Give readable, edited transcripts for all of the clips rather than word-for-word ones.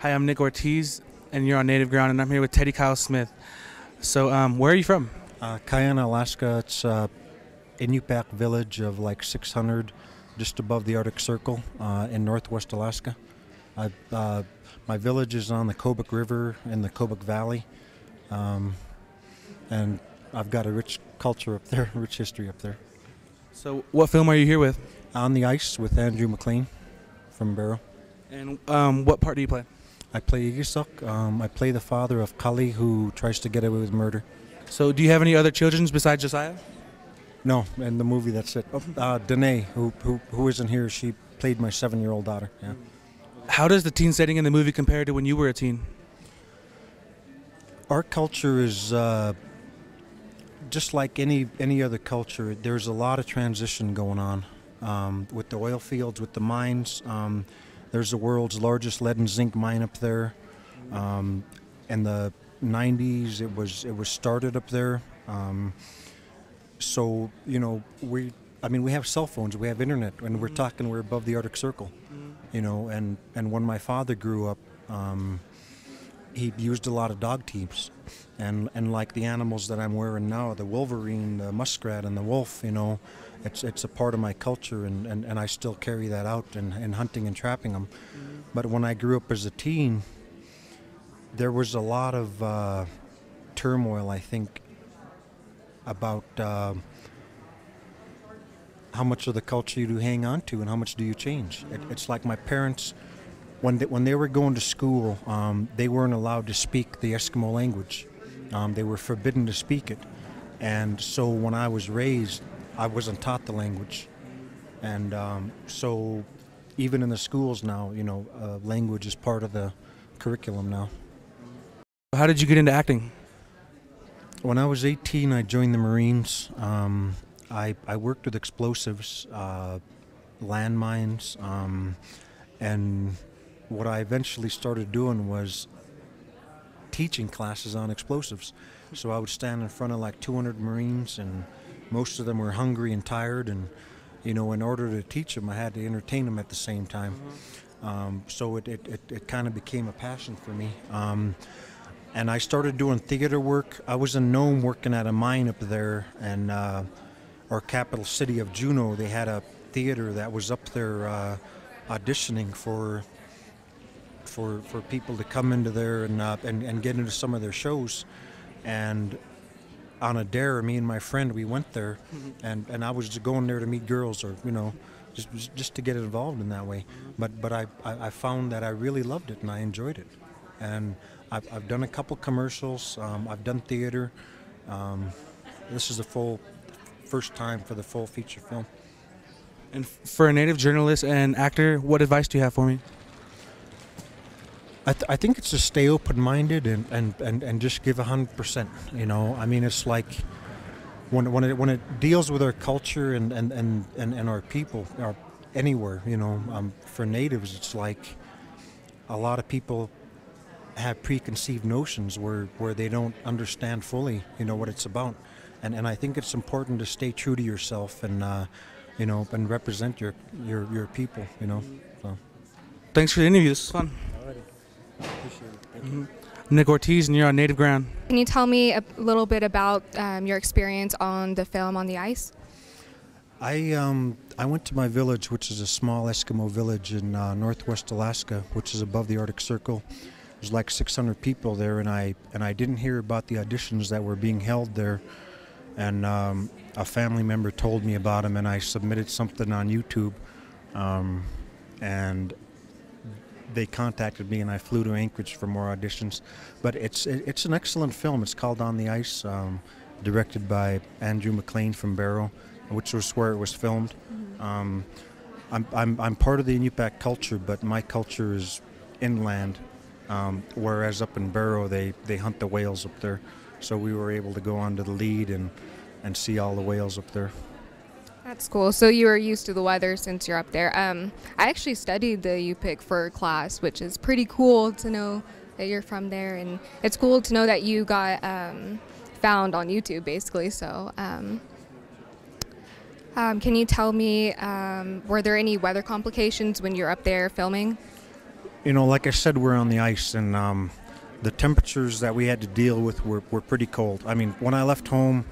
Hi, I'm Nick Ortiz, and you're on Native Ground, and I'm here with Teddy Kyle Smith. So, where are you from? Kayana, Alaska. It's a Inupiaq village of like 600, just above the Arctic Circle in northwest Alaska. My village is on the Kobuk River in the Kobuk Valley, and I've got a rich culture up there, rich history up there. So, what film are you here with? On the Ice with Andrew McLean from Barrow. And what part do you play? I play Igisuk. I play the father of Kali, who tries to get away with murder. So, do you have any other children besides Josiah? No, in the movie, that's it. Danae, who isn't here, she played my 7-year-old daughter. Yeah. How does the teen setting in the movie compare to when you were a teen? Our culture is just like any other culture. There's a lot of transition going on with the oil fields, with the mines. There's the world's largest lead and zinc mine up there. In the 90s, it was started up there. So we have cell phones, we have internet, and we're above the Arctic Circle. And when my father grew up, he used a lot of dog teams, and like the animals that I'm wearing now, the wolverine, the muskrat, and the wolf. It's a part of my culture, and I still carry that out in hunting and trapping them. But when I grew up as a teen, there was a lot of turmoil, I think, about how much of the culture you do hang on to and how much do you change. It's like my parents, when they were going to school, they weren't allowed to speak the Eskimo language. They were forbidden to speak it. And so when I was raised, I wasn't taught the language. And so even in the schools now, language is part of the curriculum now. How did you get into acting? When I was 18, I joined the Marines. I worked with explosives, landmines, and what I eventually started doing was teaching classes on explosives. So I would stand in front of like 200 Marines, and most of them were hungry and tired, and in order to teach them, I had to entertain them at the same time. So it kind of became a passion for me. And I started doing theater work. I was in Nome working at a mine up there, and our capital city of Juneau, they had a theater that was up there auditioning for people to come into there and get into some of their shows. And on a dare, me and my friend, we went there, and I was just going there to meet girls, or just to get involved in that way. But I found that I really loved it and I enjoyed it. And I've done a couple commercials. I've done theater. This is the first time for the full feature film. And for a native journalist and actor, what advice do you have for me? I think it's to stay open-minded and just give 100%. It's like when it deals with our culture and our people, or anywhere, for natives, it's like a lot of people have preconceived notions where they don't understand fully, what it's about. And I think it's important to stay true to yourself and and represent your people, So. Thanks for the interview. This was fun. Appreciate it. Thank you. Nick Ortiz, and you're on Native Ground. Can you tell me a little bit about your experience on the film On the Ice? I went to my village, which is a small Eskimo village in northwest Alaska, which is above the Arctic Circle. There's like 600 people there, and I didn't hear about the auditions that were being held there. And a family member told me about them, and I submitted something on YouTube, and they contacted me, and I flew to Anchorage for more auditions. But it's an excellent film. It's called On the Ice, directed by Andrew McLean from Barrow, which was where it was filmed. I'm part of the Inupiaq culture, but my culture is inland, whereas up in Barrow they hunt the whales up there. So we were able to go onto the lead and see all the whales up there. That's cool. So you are used to the weather since you're up there. I actually studied the Yupik for a class, which is pretty cool to know that you're from there, and it's cool to know that you got found on YouTube, basically. So can you tell me, were there any weather complications when you're up there filming? You know, like I said, we're on the ice, and the temperatures that we had to deal with were pretty cold. I mean, when I left home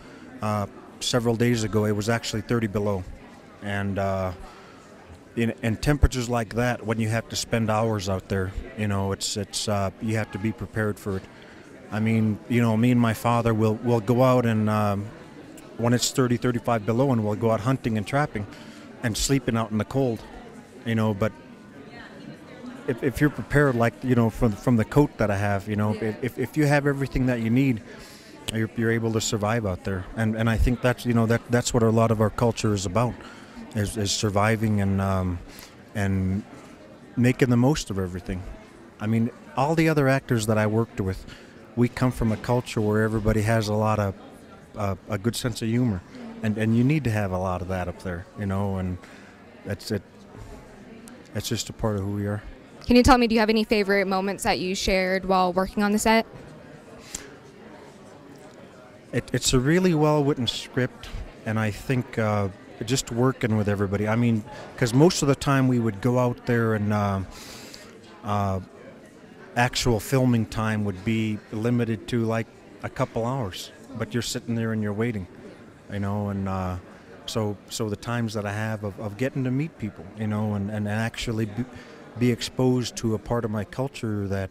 several days ago, it was actually 30 below. And in temperatures like that, when you have to spend hours out there, you know, it's you have to be prepared for it. I mean, you know, me and my father will go out and when it's 30, 35 below, and we'll go out hunting and trapping and sleeping out in the cold, you know. But if you're prepared, like, you know, from the coat that I have, you know, if you have everything that you need, you're able to survive out there. And I think that's, you know, that's what a lot of our culture is about, is surviving and making the most of everything. I mean, all the other actors that I worked with, we come from a culture where everybody has a lot of a good sense of humor, and you need to have a lot of that up there, you know, and that's it. That's just a part of who we are. Can you tell me, do you have any favorite moments that you shared while working on the set? It's a really well-written script, and I think just working with everybody. I mean, because most of the time we would go out there and actual filming time would be limited to like a couple hours, but you're sitting there and you're waiting, you know, and so the times that I have of getting to meet people, you know, and actually be exposed to a part of my culture that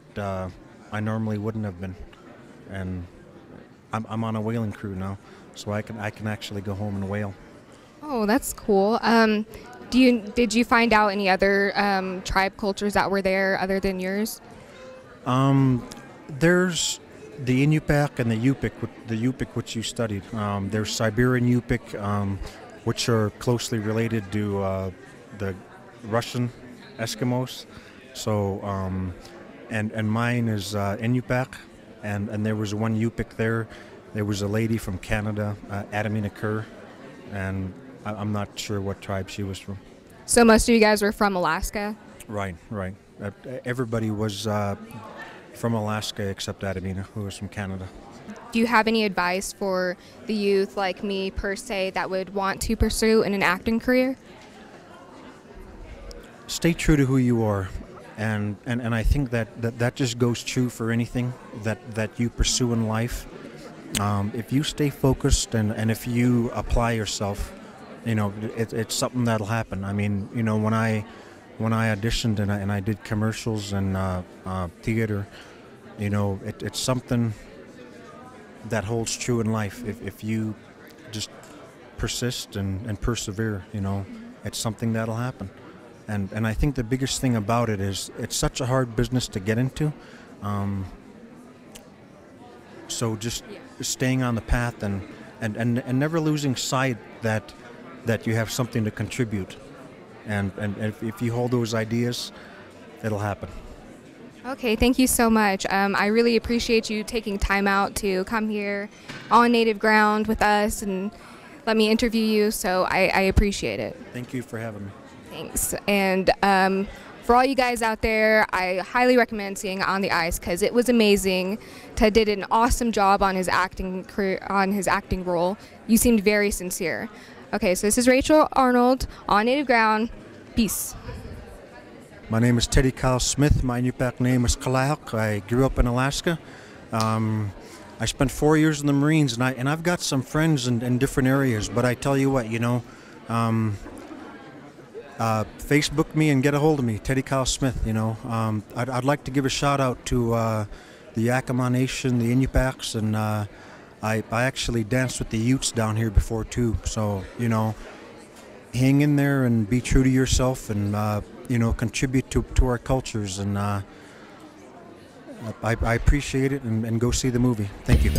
I normally wouldn't have been. And I'm on a whaling crew now, so I can actually go home and whale. Oh, that's cool. Did you find out any other tribe cultures that were there other than yours? There's the Inupiaq and the Yupik which you studied. There's Siberian Yupik, which are closely related to the Russian Eskimos. So, and mine is Inupiaq, and there was one Yupik there. There was a lady from Canada, Adamina Kerr, and I'm not sure what tribe she was from. So most of you guys were from Alaska? Right. Everybody was from Alaska except Adamina, who was from Canada. Do you have any advice for the youth like me, per se, that would want to pursue an acting career? Stay true to who you are, and I think that just goes true for anything that you pursue in life. If you stay focused and if you apply yourself, you know, it's something that'll happen. I mean, you know, when I auditioned and I did commercials and theater, you know, it's something that holds true in life. If you just persist and persevere, you know, it's something that'll happen. And I think the biggest thing about it is it's such a hard business to get into. So just staying on the path and never losing sight that you have something to contribute. And if you hold those ideas, it'll happen. Okay, thank you so much. I really appreciate you taking time out to come here on native ground with us and let me interview you, so I appreciate it. Thank you for having me. Thanks. And for all you guys out there, I highly recommend seeing On the Ice because it was amazing. Ted did an awesome job on his acting career, on his acting role. You seemed very sincere. Okay, so this is Rachel Arnold on Native Ground. Peace. My name is Teddy Smith. My Inupiaq name is Kalahok. I grew up in Alaska. I spent 4 years in the Marines, and I've got some friends in different areas. But I tell you what, you know, Facebook me and get a hold of me, Teddy Smith. You know, I'd like to give a shout out to the Yakima Nation, the Inupiaqs, and I actually danced with the Utes down here before too. So, you know, hang in there and be true to yourself, and you know, contribute to our cultures. And I appreciate it, and go see the movie. Thank you.